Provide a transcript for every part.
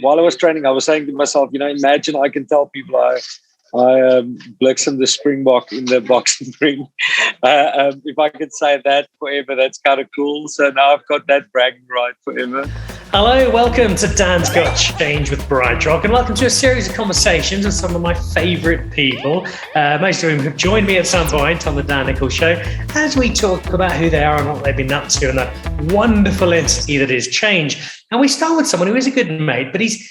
while I was training, I was saying to myself, imagine I can tell people I bliksem the Springbok in the boxing ring. If I could say that forever, that's kind of cool. So now I've got that bragging right forever. Hello, welcome to Dan's Got Change with Bright Rock, and welcome to a series of conversations with some of my favourite people, most of whom have joined me at some point on the Dan Nicholl Show, as we talk about who they are and what they've been up to and that wonderful entity that is change. And we start with someone who is a good mate, but he's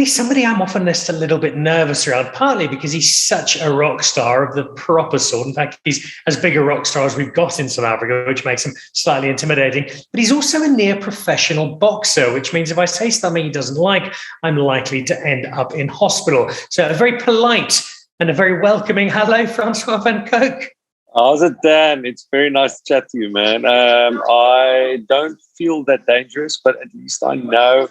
somebody I'm often just a little bit nervous around, partly because he's such a rock star of the proper sort. In fact, he's as big a rock star as we've got in South Africa, which makes him slightly intimidating. But he's also a near professional boxer, which means if I say something he doesn't like, I'm likely to end up in hospital. So a very polite and a very welcoming hello, Francois van Coke. How's it, Dan? It's very nice to chat to you, man. I don't feel that dangerous, but at least I know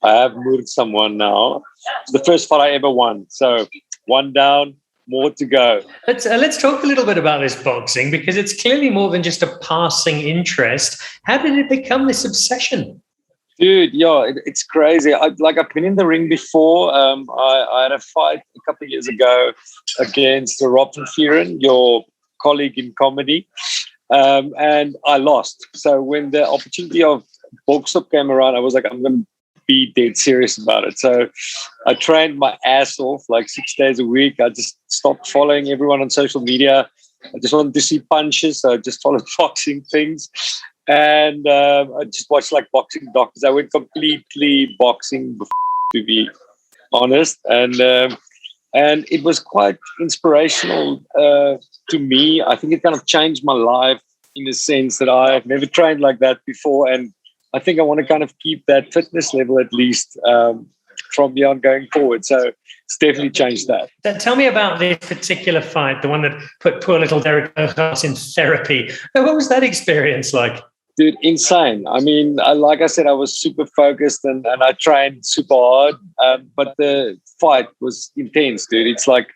I have moved someone now. It's the first fight I ever won. So one down, more to go. Let's talk a little bit about this boxing, because it's clearly more than just a passing interest. How did it become this obsession? Dude, yeah, it's crazy. I've been in the ring before. I had a fight a couple of years ago against Rob van Vuuren, your colleague in comedy, and I lost. So when the opportunity of box up came around, I was like, I'm going to be dead serious about it. So I trained my ass off like 6 days a week. I just stopped following everyone on social media. I just wanted to see punches, so I just followed boxing things. And I just watched like boxing doctors. I went completely boxing, to be honest. And it was quite inspirational to me. I think it kind of changed my life in a sense that I've never trained like that before. And I think I want to kind of keep that fitness level at least from beyond going forward. So it's definitely changed that. Tell me about this particular fight, the one that put poor little Derek Earhart in therapy. What was that experience like? Dude, insane. I mean, like I said, I was super focused and I trained super hard, but the fight was intense, dude. It's like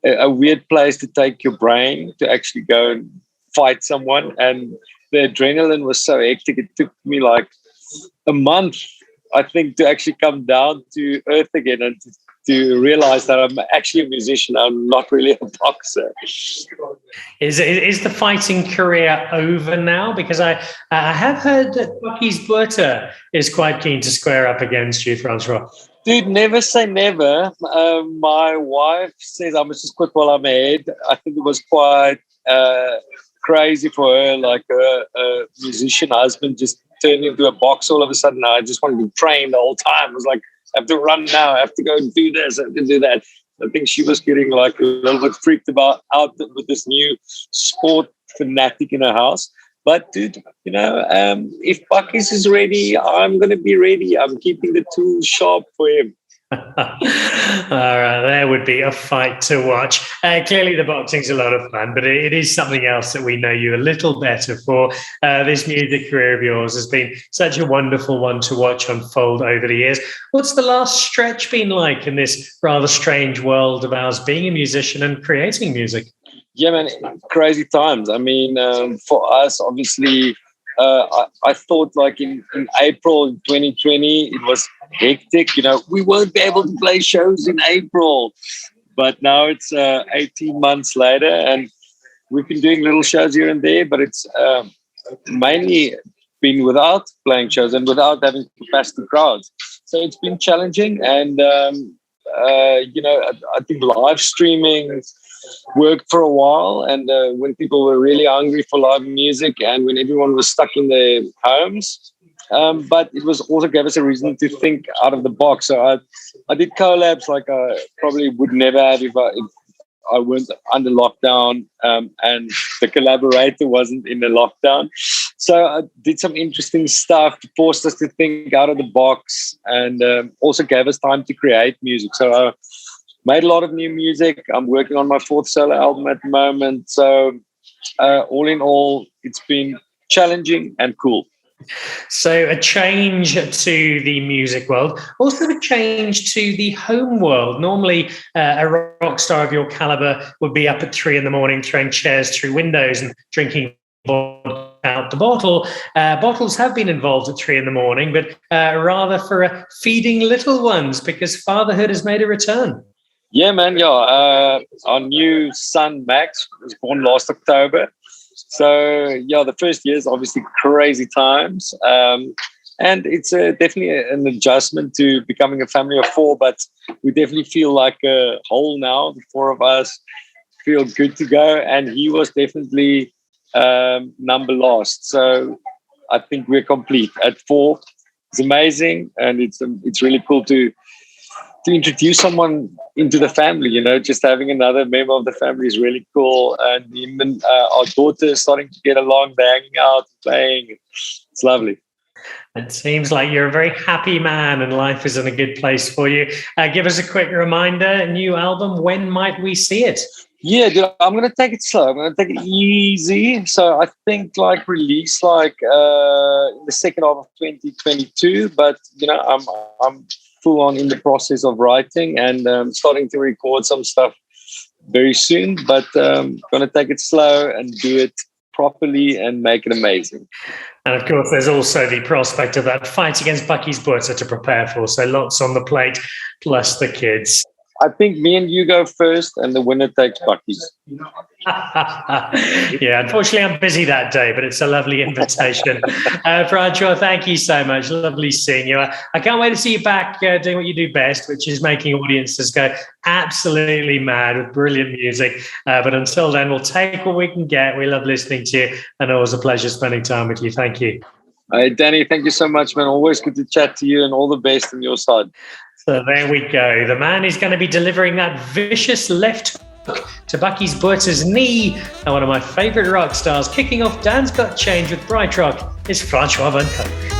a weird place to take your brain to actually go and fight someone. And the adrenaline was so hectic. It took me like a month, I think, to actually come down to earth again and to realize that I'm actually a musician. I'm not really a boxer. Is the fighting career over now? Because I have heard that Bucky's Buerta is quite keen to square up against you, Francois. Dude, never say never. My wife says I must just quit while I'm ahead. I think it was quite crazy for her, like a musician husband just turned into a boxer all of a sudden. I just wanted to train the whole time. I was like, I have to run now. I have to go and do this. I have to do that. I think she was getting like a little bit freaked out with this new sport fanatic in her house. But dude, if Bucky's is ready, I'm going to be ready. I'm keeping the tools sharp for him. All right, there would be a fight to watch. Clearly the boxing's a lot of fun, but it is something else that we know you a little better for. This music career of yours has been such a wonderful one to watch unfold over the years. What's the last stretch been like in this rather strange world of ours, being a musician and creating music? Yeah, man, crazy times. I mean, for us, obviously, I thought like in April 2020, it was hectic. We won't be able to play shows in April. But now it's 18 months later and we've been doing little shows here and there, but it's mainly been without playing shows and without having capacity crowds. So it's been challenging. And, I think live streaming worked for a while, and when people were really hungry for live music and when everyone was stuck in their homes, but it was also gave us a reason to think out of the box. So I did collabs like I probably would never have if I weren't under lockdown, and the collaborator wasn't in the lockdown. So I did some interesting stuff to force us to think out of the box, and also gave us time to create music. So I made a lot of new music. I'm working on my 4th solo album at the moment. So all in all, it's been challenging and cool. So a change to the music world, also a change to the home world. Normally, a rock star of your caliber would be up at 3 a.m, throwing chairs through windows and drinking vodka out the bottle. Bottles have been involved at 3 a.m, but rather for feeding little ones, because fatherhood has made a return. Yeah, man. Yeah. Our new son, Max, was born last October. So, yeah, the first year is obviously crazy times. And it's definitely an adjustment to becoming a family of 4, but we definitely feel like a whole now. The 4 of us feel good to go. And he was definitely number last. So I think we're complete at 4. It's amazing. And it's really cool to introduce someone into the family, just having another member of the family is really cool. And even our daughter is starting to get along, they're hanging out, playing. It's lovely. It seems like you're a very happy man and life is in a good place for you. Give us a quick reminder, new album, when might we see it? Yeah, dude, I'm going to take it slow. I'm going to take it easy. So I think release in the second half of 2022. But, I'm full on in the process of writing and starting to record some stuff very soon. But going to take it slow and do it properly and make it amazing. And of course, there's also the prospect of that fight against Bucky's Butter to prepare for. So lots on the plate, plus the kids. I think me and you go first and the winner takes Bucky's. Yeah, unfortunately, I'm busy that day, but it's a lovely invitation. Francois, thank you so much. Lovely seeing you. I can't wait to see you back doing what you do best, which is making audiences go absolutely mad with brilliant music. But until then, we'll take what we can get. We love listening to you, and always a pleasure spending time with you. Thank you. Hey, Danny, thank you so much, man. Always good to chat to you, and all the best on your side. So there we go. The man is going to be delivering that vicious left hook to Bucky's Butter's knee. And one of my favourite rock stars kicking off Dan's Got Change with Bright Rock is Francois van Coke.